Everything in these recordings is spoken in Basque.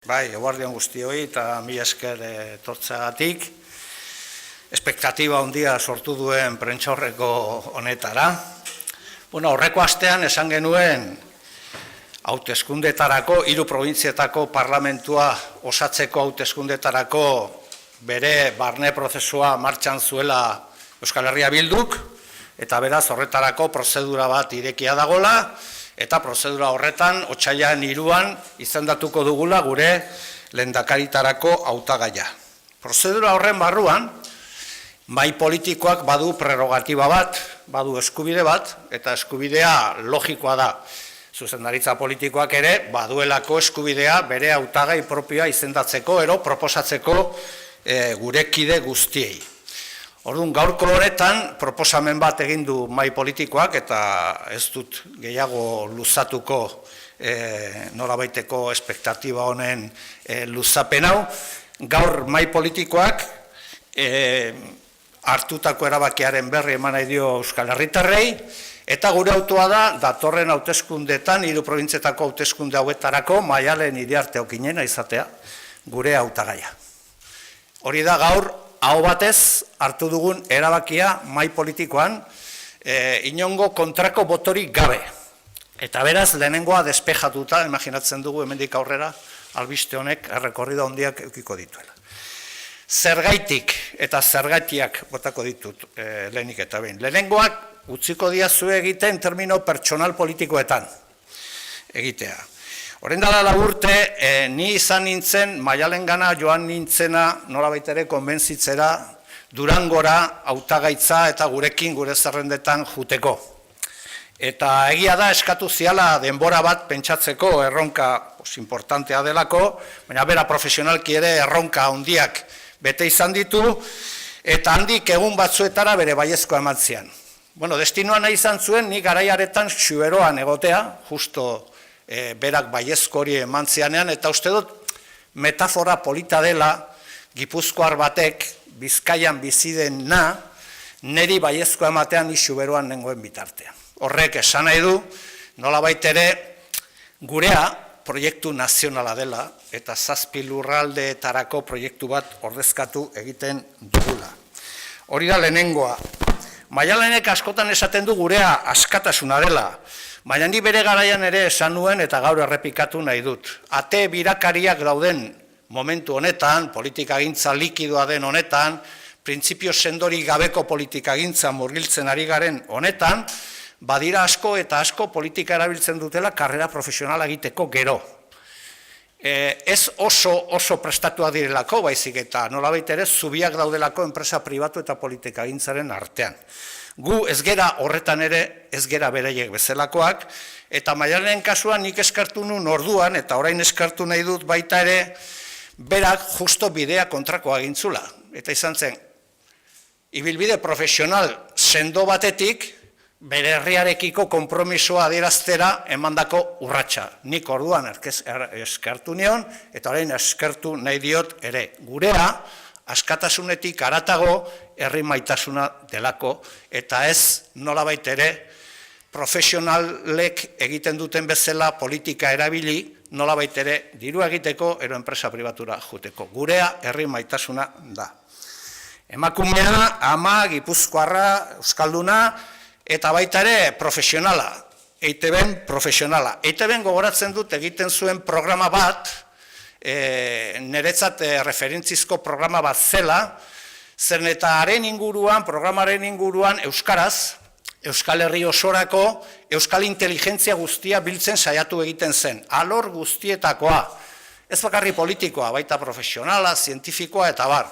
Bai, eguardion guztioi eta mila esker etortzeagatik. Espektatiba handia sortu duen prentsaurreko honetara. Horreko astean esan genuen hauteskundetarako, 3 probintzietako parlamentua osatzeko hauteskundetarako bere barne prozesua martxan zuela Euskal Herria Bilduk, eta beraz horretarako prozedura bat irekia dagola, eta prozedura horretan, otsailean 3an, izendatuko dugula gure lehendakaritarako hautagaia. Prozedura horren barruan, mahai politikoak badu prerrogatiba bat, badu eskubide bat, eta eskubidea logikoa da. Zuzendaritza politikoak ere, baduelako eskubidea bere hautagai propioa izendatzeko, ero proposatzeko gure kide guztiei. Orduan, gaurko honetan, proposamen bat egin du mahai politikoak, eta ez dut gehiago luzatuko nolabaiteko espektatiba honen luzapen hau. Gaur mahai politikoak hartutako erabakiaren berri eman nahi dio Euskal Herritarrei, eta gure autua da, datorren hauteskundetan, 3 probintzietako hauteskunde hauetarako, Maialen Iriarte Okinena izatea, gure hautagaia. Hori da gaur, aho batez hartu dugun erabakia mahai politikoan, inongo kontrako botorik gabe. Eta beraz, lehenengoa despejatuta, imaginatzen dugu hemendik aurrera, albiste honek errekorrida handiak eukiko dituela. Zergaitik eta zergatiak botako ditut lehenik eta behin. Lehenengoak utziko diazu egiten termino pertsonal politikoetan egitea. Horren dala laburte, ni izan nintzen, Maialengana joan nintzena nolabait ere konbentzitzera Durangora hautagaitza eta gurekin gure zerrendetan juteko. Eta egia da eskatu ziala denbora bat pentsatzeko erronka importantea delako, baina bera profesionalki ere erronka handiak bete izan ditu, eta handik egun batzuetara bere baiezkoa eman zian. Destinoa nahi izan zuen, ni garaiaretan xueroan egotea, justo berak baiezko hori eman zianean, eta uste dut metafora polita dela, Gipuzkoar batek, Bizkaian biziden neri baiezko ematean isu beroan nengoen bitartean. Horrek esan nahi du, nolabait ere gurea proiektu nazionala dela, eta 7 lurraldeetarako proiektu bat ordezkatu egiten dugula. Hori da lehenengoa. Maialenek askotan esaten du gurea askatasuna dela, baina ni bere garaian ere esan nuen eta gaur errepikatu nahi dut. Ate birakariak dauden momentu honetan, politikagintza likidoa den honetan, printzipio sendori gabeko politikagintza murgiltzen ari garen honetan, badira asko eta asko politika erabiltzen dutela karrera profesionala egiteko gero. Ez oso prestatua direlako, baizik eta nolabait ere zubiak daudelako enpresa pribatu eta politikagintzaren artean. Gu ez gera horretan ere, ez gera bereiek bezalakoak, eta Maialenen kasuan nik eskartu nun orduan, eta orain eskartu nahi dut baita ere, berak justo bidea kontrakoa gintzula. Eta izan zen, ibilbide profesional sendo batetik, bere herriarekiko konpromisoa adieraztera emandako urratsa. Nik orduan eskartu nion, eta orain eskartu nahi diot ere. Gurea, askatasunetik haratago herri maitasuna delako, eta ez nolabait ere profesionalek egiten duten bezala politika erabili, nolabait ere diru egiteko ero enpresa pribatura juteko. Gurea herri maitasuna da. Emakumea, ama, Gipuzkoarra, Euskalduna, eta baita ere profesionala, EITB-en profesionala. EITB-en gogoratzen dut egiten zuen programa bat, niretzat referentzizko programa bat zela, zen eta programaren inguruan euskaraz, Euskal Herri osorako, euskal inteligentzia guztia biltzen saiatu egiten zen. Alor guztietakoa, ez bakarri politikoa, baita profesionala, zientifikoa eta bar.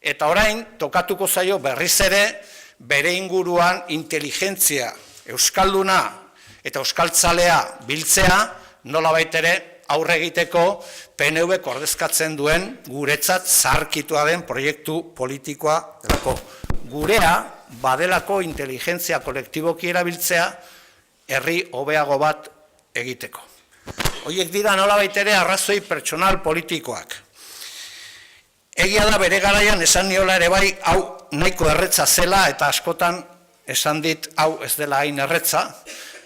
Eta orain, tokatuko zaio berriz ere, bere inguruan inteligentzia euskalduna eta euskaltzalea biltzea, nolabait ere aurre egiteko PNV ordezkatzen duen guretzat zaharkitua den proiektu politikoa delako. Gurea badelako inteligentzia kolektiboki erabiltzea herri hobeago bat egiteko. Horiek dira nolabait ere arrazoi pertsonal politikoak. Egia da bere garaian esan niola ere bai, hau nahiko erretza zela eta askotan esan dit hau ez dela hain erretza,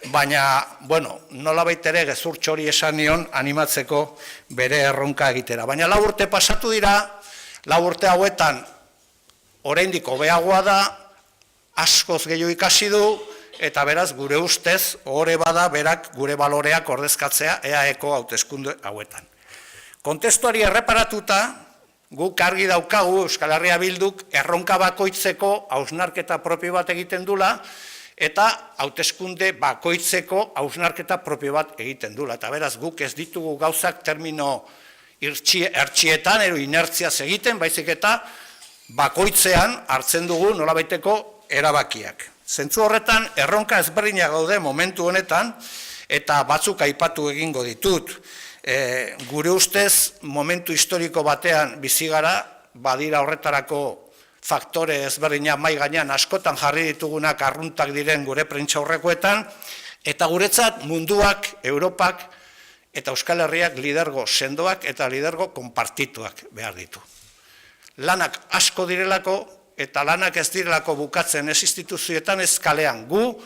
baina, bueno, nolabait ere gezurtxo hori esan nion animatzeko bere erronka egitera. Baina 4 urte pasatu dira, 4 urte hauetan oraindik hobeagoa da, askoz gehiago ikasi du, eta beraz gure ustez, ohore bada berak gure baloreak ordezkatzea EAeko hauteskunde hauetan. Kontestuari erreparatuta, guk argi daukagu Euskal Herria Bilduk erronka bakoitzeko hausnarketa propio bat egiten dula, eta hauteskunde bakoitzeko hausnarketa propio bat egiten dula. Eta beraz guk ez ditugu gauzak termino ertxietan, inertziaz egiten, baizik eta bakoitzean hartzen dugu nolabaiteko erabakiak. Zentzu horretan, erronka ezberdinak gaude momentu honetan, eta batzuk aipatu egingo ditut. Gure ustez, momentu historiko batean bizi gara, badira horretarako faktore ezberdinak mahai gainean askotan jarri ditugunak arruntak diren gure prentsaurrekoetan, eta guretzat munduak, Europak eta Euskal Herriak lidergo sendoak eta lidergo konpartituak behar ditu. Lanak asko direlako, eta lanak ez direlako bukatzen ez instituzioetan ez kalean. Gu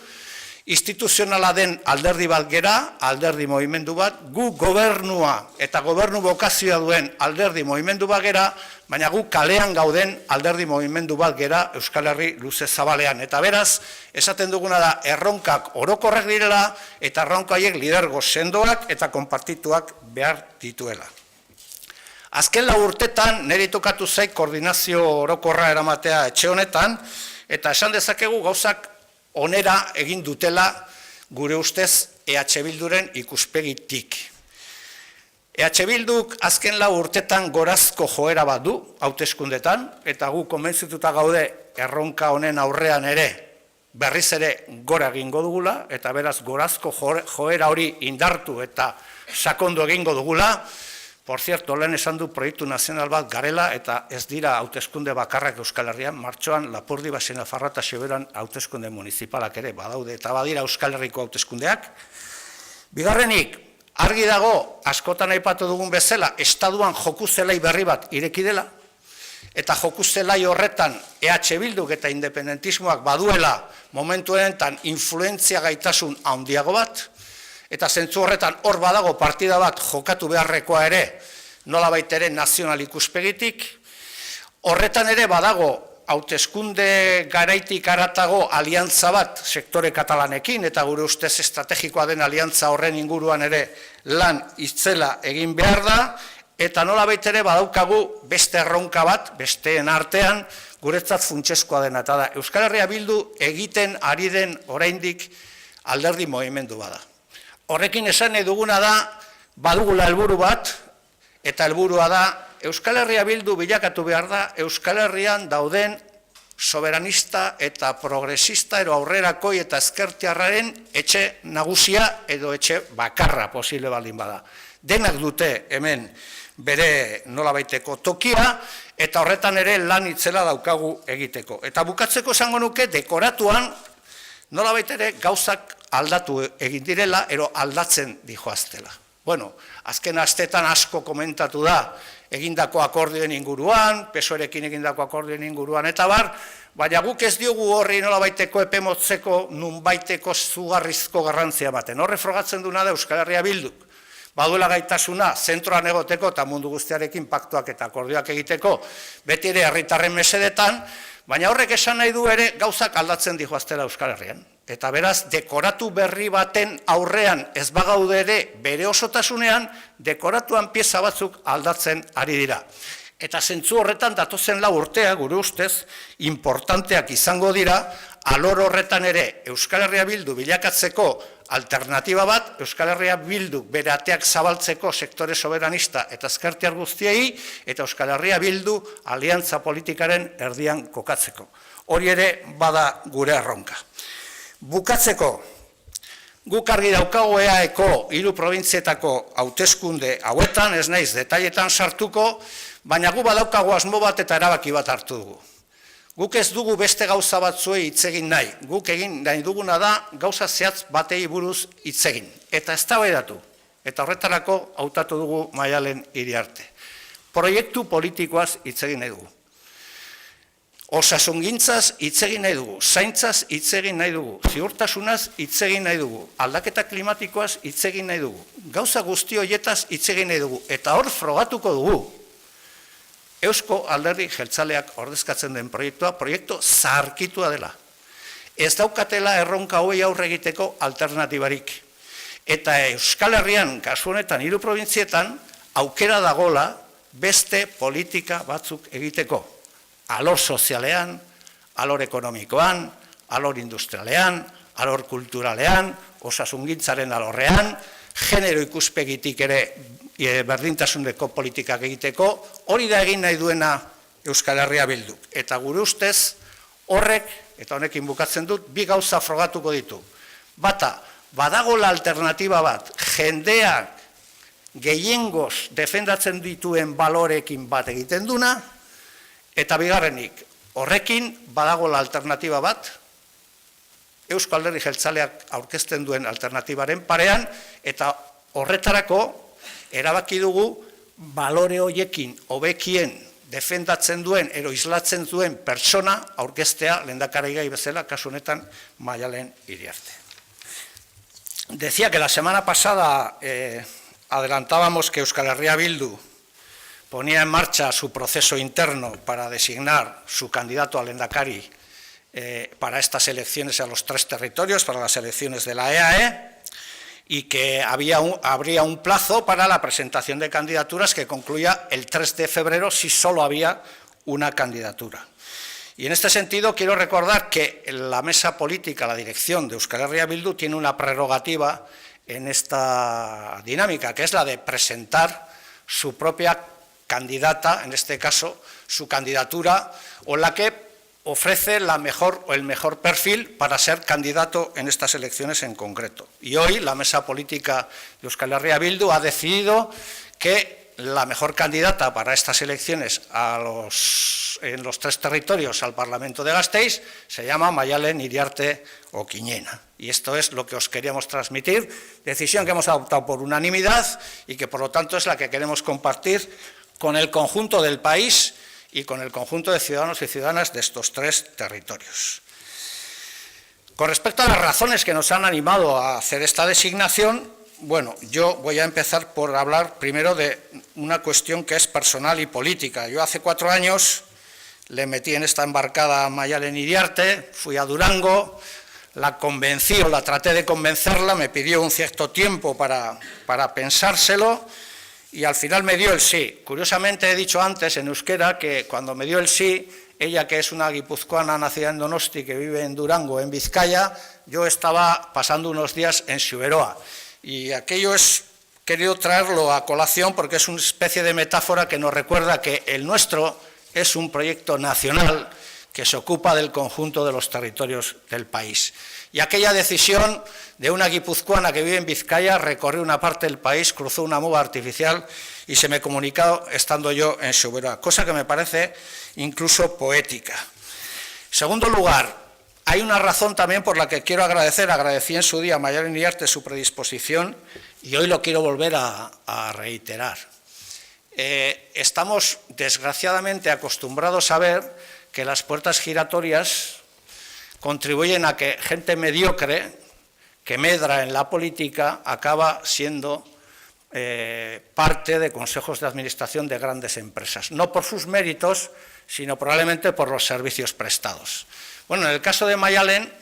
instituzionala den alderdi bat gera, alderdi mugimendu bat, gu gobernua eta gobernu bokazioa duen alderdi mugimendu bat gera, baina gu kalean gauden alderdi mugimendu bat gera Euskal Herri luze zabalean. Eta beraz, esaten duguna da erronkak orokorrak direla, eta erronka haiek lidergo sendoak eta konpartituak behar dituela. Azken 4 urtetan, niri tokatu zaik koordinazio orokorra eramatea etxe honetan, eta esan dezakegu gauzak onera egin dutela gure ustez EH Bilduren ikuspegitik. EH Bilduk azken 4 urtetan gorazko joera bat du, hauteskundetan, eta gu konbentzituta gaude erronka honen aurrean ere, berriz ere gora egingo dugula, eta beraz gorazko joera hori indartu eta sakondu egingo dugula. Por cierto, lehen esan du proiektu nazional bat garela, eta ez dira hauteskunde bakarrak Euskal Herrian, martxoan Lapurdi, Baxenafarroa eta Xoberan hauteskunde municipalak ere badaude, eta badira Euskal Herriko hauteskundeak. Bigarrenik, argi dago, askotan aipatu dugun bezala, estaduan joku zelai berri bat ireki dela, eta joku zelai horretan EH Bilduk eta independentismoak baduela momentu honetan influentzia gaitasun handiago bat, eta zentzu horretan hor badago partida bat jokatu beharrekoa ere, nolabait ere nazional ikuspegitik, horretan ere badago hauteskunde garaitik haratago aliantza bat sektore katalanekin, eta gure ustez estrategikoa den aliantza horren inguruan ere lan itzela egin behar da, eta nolabait ere badaukagu beste erronka bat, besteen artean, guretzat funtsezkoa dena, eta da Euskal Herria Bildu egiten ari den oraindik alderdi mugimendu bada. Horrekin esan duguna da, badugula helburu bat, eta helburua da, Euskal Herria Bildu bilakatu behar da, Euskal Herrian dauden soberanista eta progresista ero aurrerakoi eta ezkertiarraren etxe nagusia edo etxe bakarra posible baldin bada. Denak dute hemen bere nolabaiteko tokia, eta horretan ere lan itzela daukagu egiteko. Eta bukatzeko esango nuke dekoratuan nolabait ere gauzak aldatu egin direla, ero aldatzen dijoaztela. Bueno, azken astetan asko komentatu da egindako akordioen inguruan, PSOErekin egindako akordioen inguruan, eta bar, baina guk ez diogu horri nolabaiteko epemotzeko nunbaiteko zugarrizko garrantzia baten. Horre frogatzen duna da Euskal Herria Bilduk. Baduela gaitasuna zentroan egoteko eta mundu guztiarekin paktuak eta akordioak egiteko, beti ere herritarren mesedetan, baina horrek esan nahi du ere gauzak aldatzen dijoaztela Euskal Herrian. Eta beraz, dekoratu berri baten aurrean ez bagaude ere bere osotasunean, dekoratuan pieza batzuk aldatzen ari dira. Eta zentzu horretan datozen 4 urtea, gure ustez, importanteak izango dira, alor horretan ere Euskal Herria Bildu bilakatzeko alternatiba bat, Euskal Herria Bildu bere ateak zabaltzeko sektore soberanista eta ezkertiar guztiei, eta Euskal Herria Bildu aliantza politikaren erdian kokatzeko. Hori ere bada gure erronka. Bukatzeko, guk argi daukago EAeko 3 probintzietako hauteskunde hauetan, ez naiz detailetan sartuko, baina gu badaukago asmo bat eta erabaki bat hartu dugu. Guk ez dugu beste gauza batzuei hitz egin nahi, guk egin nahi duguna da gauza zehatz batei buruz hitz egin. Eta eztabaidatu, eta horretarako hautatu dugu Maialen Iriarte. Proiektu politikoaz hitz egin nahi dugu. Osasungintzaz hitz egin nahi dugu, zaintzaz hitz egin nahi dugu, ziurtasunaz hitz egin nahi dugu, aldaketa klimatikoaz hitz egin nahi dugu, gauza guzti horietaz hitz egin nahi dugu, eta hor frogatuko dugu. Eusko Alderdi Jeltzaleak ordezkatzen den proiektua, proiektu zaharkitua dela. Ez daukatela erronka hauei aurre egiteko alternatibarik. Eta Euskal Herrian, kasu honetan 3 probintzietan, aukera dagola beste politika batzuk egiteko. Alor sozialean, alor ekonomikoan, alor industrialean, alor kulturalean, osasungintzaren alorrean, genero ikuspegitik ere berdintasuneko politikak egiteko, hori da egin nahi duena Euskal Herria Bilduk. Eta gure ustez, horrek, eta honekin bukatzen dut, 2 gauza frogatuko ditu. Bata, badagola alternatiba bat, jendeak gehiengoz defendatzen dituen balorekin bat egiten duna, eta bigarrenik, horrekin badagola alternatiba bat, Eusko Alderdi Jeltzaleak aurkezten duen alternatibaren parean, eta horretarako erabaki dugu balore horiekin hobekien defendatzen duen, ero islatzen duen pertsona aurkeztea lehendakarigai bezala, kasu honetan Maialen Iriarte. Decía que la semana pasada adelantábamos que Euskal Herria Bildu ponía en marcha su proceso interno para designar su candidato al lehendakari para estas elecciones a los 3 territorios, para las elecciones de la EAE, y que habría un plazo para la presentación de candidaturas que concluía el 3 de febrero si solo había una candidatura. Y en este sentido quiero recordar que la mesa política, la dirección de Euskal Herria Bildu, tiene una prerrogativa en esta dinámica, que es la de presentar su propia candidata, en este caso su candidatura, o la que ofrece el mejor perfil para ser candidato en estas elecciones en concreto. Y hoy la mesa política de Euskal Herria Bildu ha decidido que la mejor candidata para estas elecciones en los 3 territorios al Parlamento de Gasteiz se llama Maialen Iriarte Okiñena. Y esto es lo que os queríamos transmitir, decisión que hemos adoptado por unanimidad y que por lo tanto es la que queremos compartir con el conjunto del país y con el conjunto de ciudadanos y ciudadanas de estos 3 territorios. Con respecto a las razones que nos han animado a hacer esta designación, bueno, yo voy a empezar por hablar primero de una cuestión que es personal y política. Yo hace 4 años le metí en esta embarcada a Maialen Iriarte, fui a Durango, la convencí o la traté de convencerla, me pidió un cierto tiempo para pensárselo, y al final me dio el sí. Curiosamente he dicho antes en euskera que cuando me dio el sí, ella, que es una guipuzcoana nacida en Donosti, que vive en Durango, en Vizcaya, yo estaba pasando unos días en Xuberoa. Y aquello querido traerlo a colación porque es una especie de metáfora que nos recuerda que el nuestro es un proyecto nacional que se ocupa del conjunto de los territorios del país. Y aquella decisión de una guipuzcoana que vive en Vizcaya, recorrió una parte del país, cruzó una muga artificial y se me comunicó estando yo en Xuberoa, cosa que me parece incluso poética. En segundo lugar, hay una razón también por la que quiero agradecí en su día a Maialen Iriarte su predisposición y hoy lo quiero volver a reiterar. Estamos desgraciadamente acostumbrados a ver que las puertas giratorias contribuyen a que gente mediocre que medra en la política acaba siendo parte de consejos de administración de grandes empresas, no por sus méritos, sino probablemente por los servicios prestados. Bueno, en el caso de Maialen,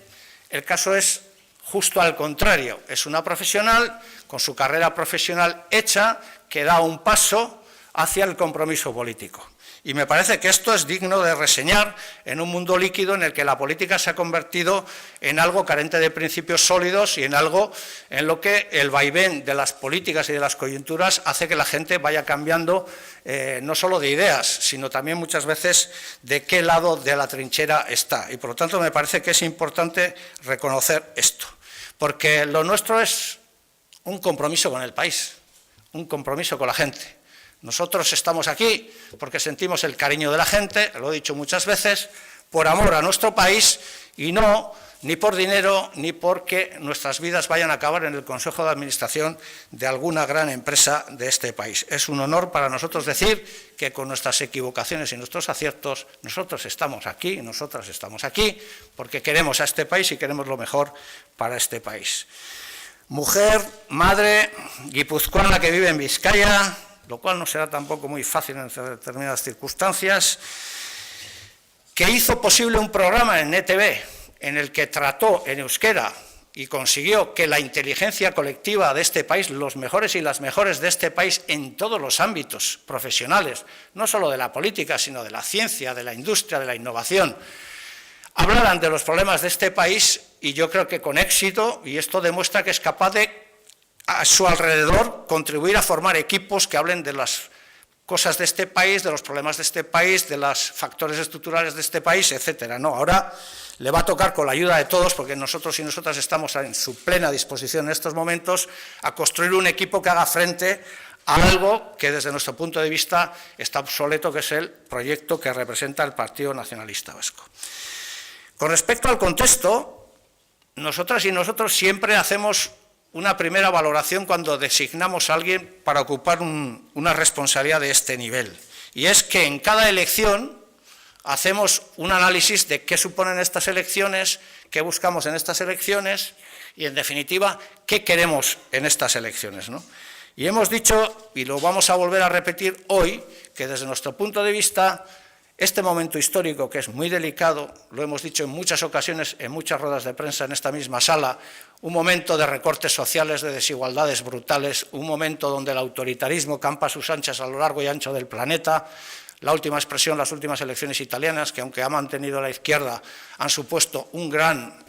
el caso es justo al contrario. Es una profesional con su carrera profesional hecha que da un paso hacia el compromiso político. Y me parece que esto es digno de reseñar en un mundo líquido en el que la política se ha convertido en algo carente de principios sólidos y en algo en lo que el vaivén de las políticas y de las coyunturas hace que la gente vaya cambiando no solo de ideas, sino también muchas veces de qué lado de la trinchera está. Y por lo tanto me parece que es importante reconocer esto, porque lo nuestro es un compromiso con el país, un compromiso con la gente. Nosotros estamos aquí porque sentimos el cariño de la gente, lo he dicho muchas veces, por amor a nuestro país y no ni por dinero, ni porque nuestras vidas vayan a acabar en el Consejo de Administración de alguna gran empresa de este país. Es un honor para nosotros decir que con nuestras equivocaciones y nuestros aciertos, nosotros estamos aquí, nosotras estamos aquí, porque queremos a este país y queremos lo mejor para este país. Mujer, madre, guipuzcoana que vive en Vizcaya, lo cual no será tampoco muy fácil en determinadas circunstancias, que hizo posible un programa en ETV en el que trató en euskera y consiguió que la inteligencia colectiva de este país, los mejores y las mejores de este país en todos los ámbitos profesionales, no solo de la política, sino de la ciencia, de la industria, de la innovación, hablaran de los problemas de este país, y yo creo que con éxito, y esto demuestra que es capaz de, a su alrededor, contribuir a formar equipos que hablen de las cosas de este país, de los problemas de este país, de los factores estructurales de este país, etcétera. No, ahora le va a tocar, con la ayuda de todos, porque nosotros y nosotras estamos en su plena disposición en estos momentos, a construir un equipo que haga frente a algo que desde nuestro punto de vista está obsoleto, que es el proyecto que representa el Partido Nacionalista Vasco. Con respecto al contexto, nosotras y nosotros siempre hacemos una primera valoración cuando designamos a alguien para ocupar una responsabilidad de este nivel. Y es que en cada elección hacemos un análisis de qué suponen estas elecciones, qué buscamos en estas elecciones y, en definitiva, qué queremos en estas elecciones, ¿no? Y hemos dicho, y lo vamos a volver a repetir hoy, que desde nuestro punto de vista, este momento histórico, que es muy delicado, lo hemos dicho en muchas ocasiones, en muchas ruedas de prensa en esta misma sala, un momento de recortes sociales, de desigualdades brutales, un momento donde el autoritarismo campa a sus anchas a lo largo y ancho del planeta. La última expresión, las últimas elecciones italianas, que aunque ha mantenido la izquierda, han supuesto un gran,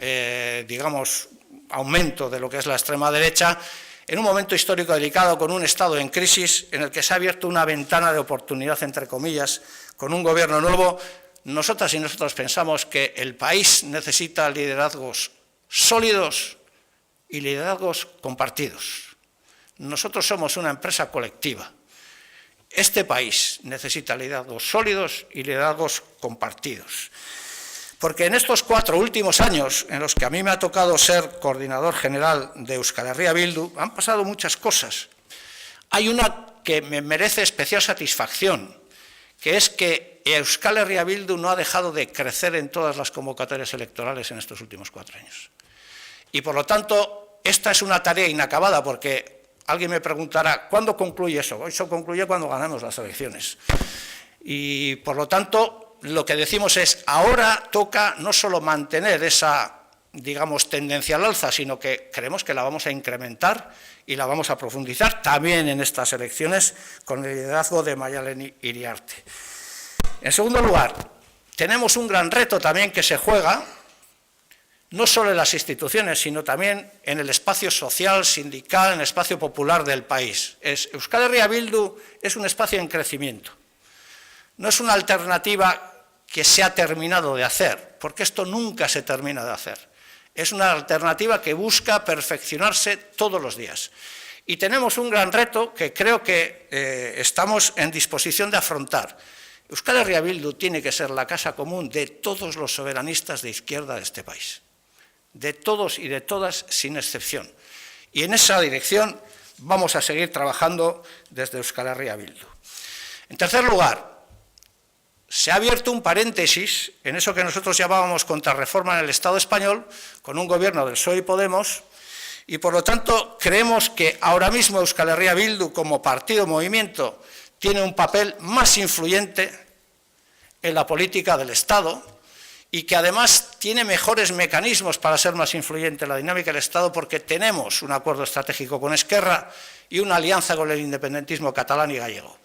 digamos, aumento de lo que es la extrema derecha, en un momento histórico delicado, con un Estado en crisis, en el que se ha abierto una ventana de oportunidad, entre comillas, con un gobierno nuevo. Nosotras y nosotros pensamos que el país necesita liderazgos sólidos y liderazgos compartidos. Nosotros somos una empresa colectiva. Este país necesita liderazgos sólidos y liderazgos compartidos. Porque en estos 4 últimos años, en los que a mí me ha tocado ser coordinador general de Euskal Herria Bildu, han pasado muchas cosas. Hay una que me merece especial satisfacción, que es que Euskal Herria Bildu no ha dejado de crecer en todas las convocatorias electorales en estos últimos 4 años. Y por lo tanto, esta es una tarea inacabada, porque alguien me preguntará, ¿cuándo concluye eso? Eso concluye cuando ganemos las elecciones. Y por lo tanto, lo que decimos es, ahora toca no solo mantener esa, digamos, tendencia al alza, sino que creemos que la vamos a incrementar y la vamos a profundizar también en estas elecciones con el liderazgo de Maialen Iriarte. En segundo lugar, tenemos un gran reto también que se juega, no solo en las instituciones, sino también en el espacio social, sindical, en el espacio popular del país. Euskal Herria Bildu es un espacio en crecimiento. No es una alternativa que se ha terminado de hacer, porque esto nunca se termina de hacer. Es una alternativa que busca perfeccionarse todos los días. Y tenemos un gran reto que creo que estamos en disposición de afrontar. Euskal Herria Bildu tiene que ser la casa común de todos los soberanistas de izquierda de este país. De todos y de todas, sin excepción. Y en esa dirección vamos a seguir trabajando desde Euskal Herria Bildu. En tercer lugar, se ha abierto un paréntesis en eso que nosotros llamábamos contrarreforma en el Estado español, con un gobierno del PSOE y Podemos, y por lo tanto creemos que ahora mismo Euskal Herria Bildu, como partido movimiento, tiene un papel más influyente en la política del Estado y que además tiene mejores mecanismos para ser más influyente en la dinámica del Estado, porque tenemos un acuerdo estratégico con Esquerra y una alianza con el independentismo catalán y gallego.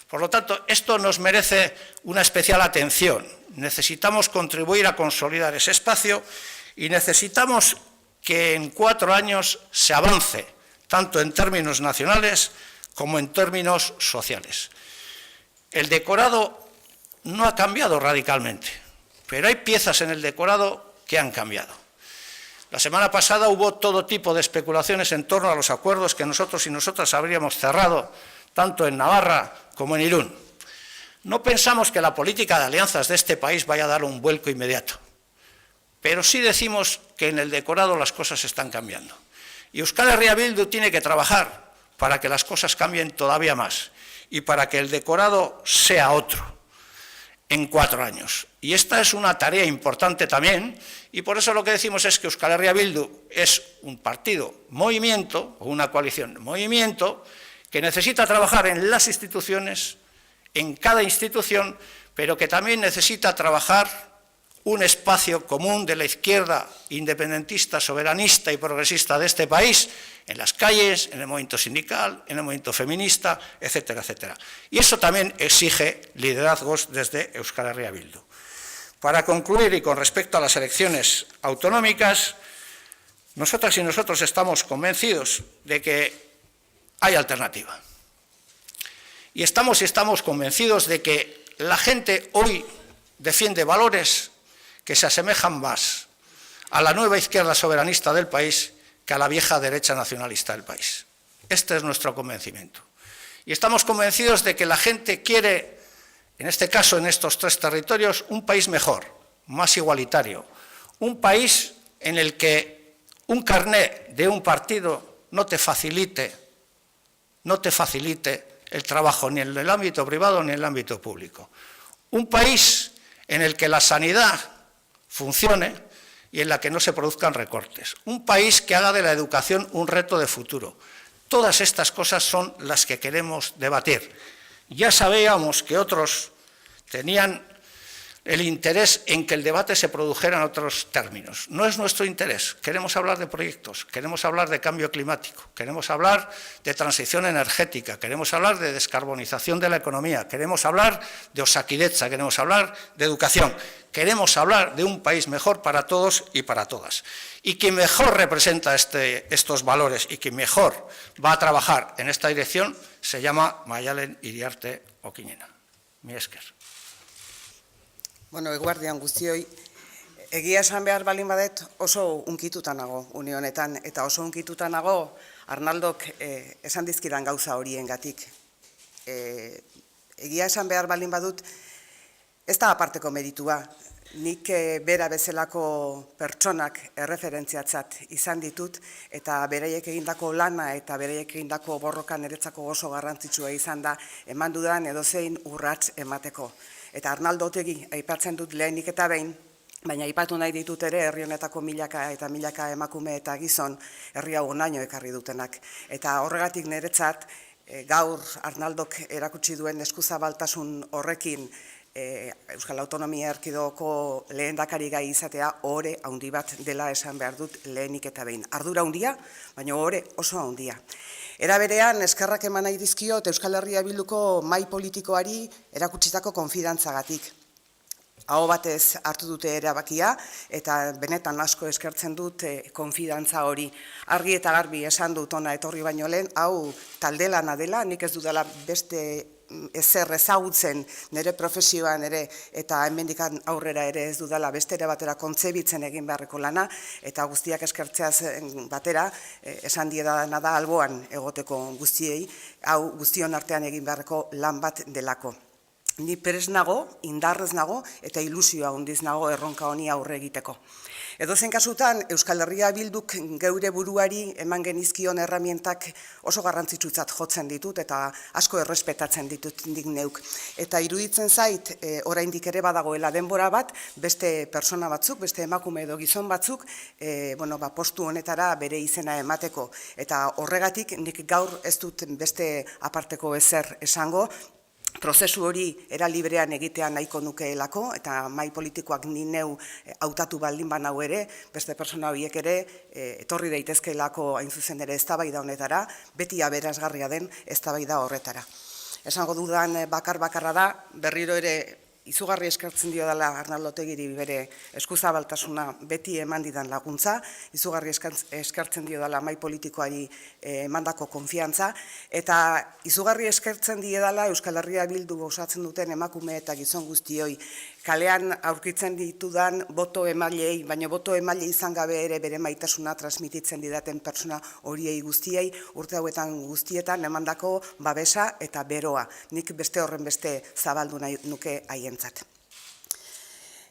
Por lo tanto, esto nos merece una especial atención. Necesitamos contribuir a consolidar ese espacio y necesitamos que en 4 años se avance, tanto en términos nacionales como en términos sociales. El decorado no ha cambiado radicalmente, pero hay piezas en el decorado que han cambiado. La semana pasada hubo todo tipo de especulaciones en torno a los acuerdos que nosotros y nosotras habríamos cerrado, tanto en Navarra como en Irún. No pensamos que la política de alianzas de este país vaya a dar un vuelco inmediato, pero sí decimos que en el decorado las cosas están cambiando. Y Euskal Herria Bildu tiene que trabajar para que las cosas cambien todavía más y para que el decorado sea otro en 4 años. Y esta es una tarea importante también, y por eso lo que decimos es que Euskal Herria Bildu es un partido, movimiento, o una coalición, movimiento, que necesita trabajar en las instituciones, en cada institución, pero que también necesita trabajar un espacio común de la izquierda independentista, soberanista y progresista de este país, en las calles, en el movimiento sindical, en el movimiento feminista, etcétera, etcétera. Y eso también exige liderazgos desde Euskal Herria Bildu. Para concluir, y con respecto a las elecciones autonómicas, nosotras y nosotros estamos convencidos de que hay alternativa. Y estamos convencidos de que la gente hoy defiende valores que se asemejan más a la nueva izquierda soberanista del país que a la vieja derecha nacionalista del país. Este es nuestro convencimiento. Y estamos convencidos de que la gente quiere, en este caso, en estos 3 territorios, un país mejor, más igualitario, un país en el que un carné de un partido no te facilite el trabajo ni en el ámbito privado ni en el ámbito público. Un país en el que la sanidad funcione y en la que no se produzcan recortes. Un país que haga de la educación un reto de futuro. Todas estas cosas son las que queremos debatir. Ya sabíamos que otros tenían el interés en que el debate se produjera en otros términos. No es nuestro interés. Queremos hablar de proyectos, queremos hablar de cambio climático, queremos hablar de transición energética, queremos hablar de descarbonización de la economía, queremos hablar de Osakidetza, queremos hablar de educación, queremos hablar de un país mejor para todos y para todas. Y quien mejor representa estos valores y quien mejor va a trabajar en esta dirección se llama Maialen Iriarte Okiñena. Mi esker. Bueno, eguardian guztioi, egia esan behar balin badet oso unkituta nago une honetan, eta oso unkituta nago Arnaldok esan dizkidan gauza horiengatik. Egia esan behar balin badut, ez da aparteko meritua, nik bera bezalako pertsonak erreferentziatzat izan ditut, eta beraiek egindako lana eta beraiek egindako borroka niretzako oso garrantzitsua izan da, eman dudan edozein urrats emateko. Eta Arnaldo Otegi aipatzen dut lehenik eta behin, baina aipatu nahi ditut ere herri honetako milaka eta milaka emakume eta gizon herri hau honaino ekarri dutenak. Eta horregatik niretzat gaur Arnaldok erakutsi duen eskuzabaltasun horrekin Euskal Autonomia Erkidegoko lehendakari gai izatea ohore handi bat dela esan behar dut lehenik eta behin. Ardura handia, baina ohore oso handia. Era berean, eskerrak eman nahi dizkiot Euskal Herria Bilduko mahai politikoari erakutsitako konfidantzagatik. Aho batez hartu dute erabakia eta benetan asko eskertzen dut konfidantza hori. Argi eta garbi esan dut ona etorri baino lehen, hau talde lana dela, nik ez dudala beste ezer ezagutzen nire profesioan ere eta hemendik aurrera ere ez dudala beste ere batera kontzebitzen egin beharreko lana eta guztiak eskertzeaz batera esan diedana da alboan egoteko guztiei, hau guztion artean egin beharreko lan bat delako. Ni prest nago, indarrez nago eta ilusioa handiz nago erronka honi aurre egiteko. Edozein kasutan, Euskal Herria Bilduk geure buruari eman genizkion erramientak oso garrantzitsutzat jotzen ditut eta asko errespetatzen ditut nik neuk. Eta iruditzen zait, oraindik ere badagoela denbora bat, beste persona batzuk, beste emakume edo gizon batzuk, postu honetara bere izena emateko. Eta horregatik nik gaur ez dut beste aparteko ezer esango, prozesu hori era librean egitea nahiko nukeelako, eta mahai politikoak ni neu hautatu baldin banau ere, beste persona horiek ere etorri daitezkeelako hain zuzen ere eztabaida honetara, beti aberasgarria den eztabaida horretara. Esango dudan bakarra da, berriro ere izugarri eskertzen dio dela Arnaldo Otegiri bere eskuzabaltasuna beti eman didan laguntza, izugarri eskertzen dio dela mahai politikoari emandako konfiantza, eta izugarri eskertzen die dela Euskal Herria Bildu osatzen duten emakume eta gizon guztioi, kalean aurkitzen ditudan boto emailei, baina boto emaile izan gabe ere bere maitasuna transmititzen didaten persona horiei guztiei, urte hauetan guztietan emandako babesa eta beroa. Nik beste horren beste zabaldu nahi nuke haientzat.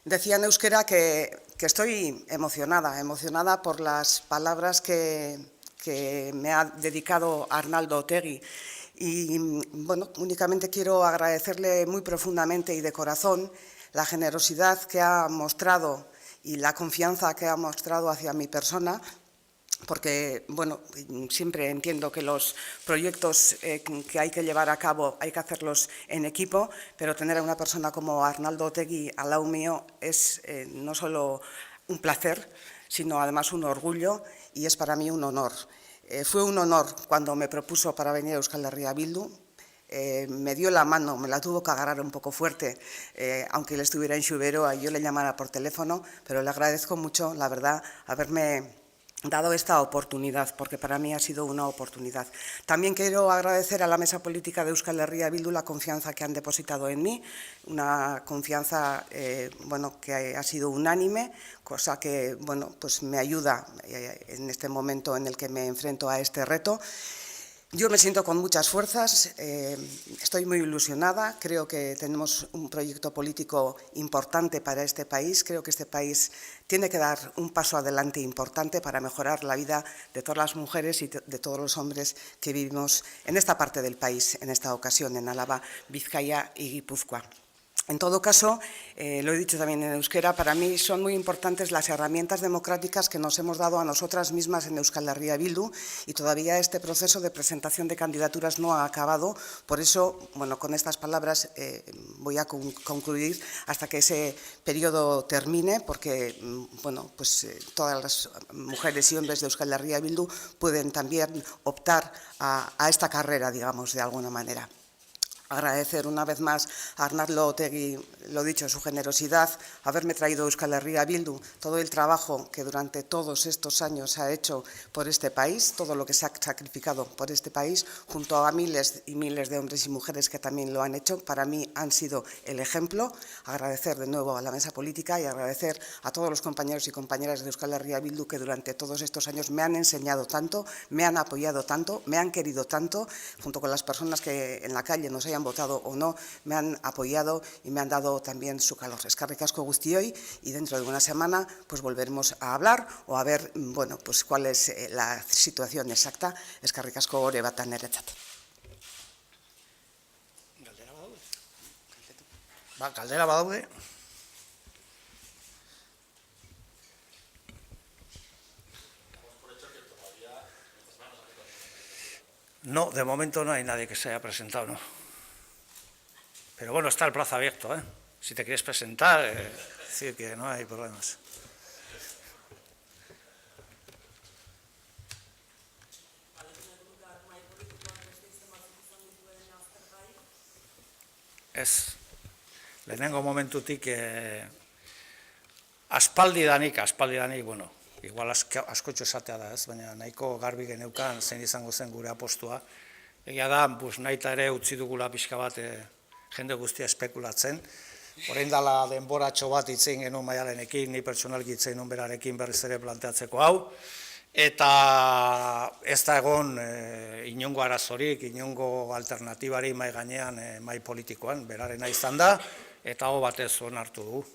Decía en euskera que que estoy emocionada por las palabras que me ha dedicado Arnaldo Otegi. Y bueno, únicamente quiero agradecerle muy profundamente y de corazón la generosidad que ha mostrado y la confianza que ha mostrado hacia mi persona, porque, bueno, siempre entiendo que los proyectos que hay que llevar a cabo hay que hacerlos en equipo, pero tener a una persona como Arnaldo Otegi al lado mío es no solo un placer, sino además un orgullo y es para mí un honor. Fue un honor cuando me propuso para venir a Euskal Herria Bildu. Me dio la mano, me la tuvo que agarrar un poco fuerte, aunque él estuviera en Xuberoa y yo le llamara por teléfono, pero le agradezco mucho, la verdad, haberme dado esta oportunidad, porque para mí ha sido una oportunidad. También quiero agradecer a la Mesa Política de Euskal Herria Bildu la confianza que han depositado en mí, una confianza bueno, que ha sido unánime, cosa que bueno, pues me ayuda en este momento en el que me enfrento a este reto. Yo me siento con muchas fuerzas, estoy muy ilusionada, creo que tenemos un proyecto político importante para este país, creo que este país tiene que dar un paso adelante importante para mejorar la vida de todas las mujeres y de todos los hombres que vivimos en esta parte del país, en esta ocasión, en Álava, Vizcaya y Guipúzcoa. En todo caso, lo he dicho también en euskera, para mí son muy importantes las herramientas democráticas que nos hemos dado a nosotras mismas en Euskal Herria Bildu y todavía este proceso de presentación de candidaturas no ha acabado. Por eso, bueno, con estas palabras voy a concluir hasta que ese periodo termine, porque bueno, pues, todas las mujeres y hombres de Euskal Herria Bildu pueden también optar a esta carrera, digamos, de alguna manera. Agradecer una vez más a Arnaldo Otegi, lo dicho, su generosidad, haberme traído a Euskal Herria Bildu, todo el trabajo que durante todos estos años ha hecho por este país, todo lo que se ha sacrificado por este país, junto a miles y miles de hombres y mujeres que también lo han hecho, para mí han sido el ejemplo. Agradecer de nuevo a la Mesa Política y agradecer a todos los compañeros y compañeras de Euskal Herria Bildu que durante todos estos años me han enseñado tanto, me han apoyado tanto, me han querido tanto, junto con las personas que en la calle nos hayan votado o no, me han apoyado y me han dado también su calor. Eskerrik asko guztioi y dentro de una semana pues volveremos a hablar o a ver, bueno, pues cuál es la situación exacta. Eskerrik asko ore batan niretzat. Galdera badaude. No, de momento no hay nadie que se haya presentado, ¿no? Pero bueno, está el plazo abierto, ¿eh? Si te quieres presentar, decir que no hay problemas. Ez, lehenengo momentutik aspaldidanik, bueno, igual askotxo esatea da, ez, baina nahiko garbi geneukan zein izango zen gure apostua. Egia da, nahita ere utzi dugula pixka bat jende guztia espekulatzen. Orain dela denboratxo bat hitzein genuen Maialenekin, ni pertsonalki hitzein genuen berarekin berriz ere planteatzeko hau. Eta ez da egon inongo arazorik, inongo alternatibari mai gainean mai politikoan, berarena izan da, eta hau batez onartu dugu.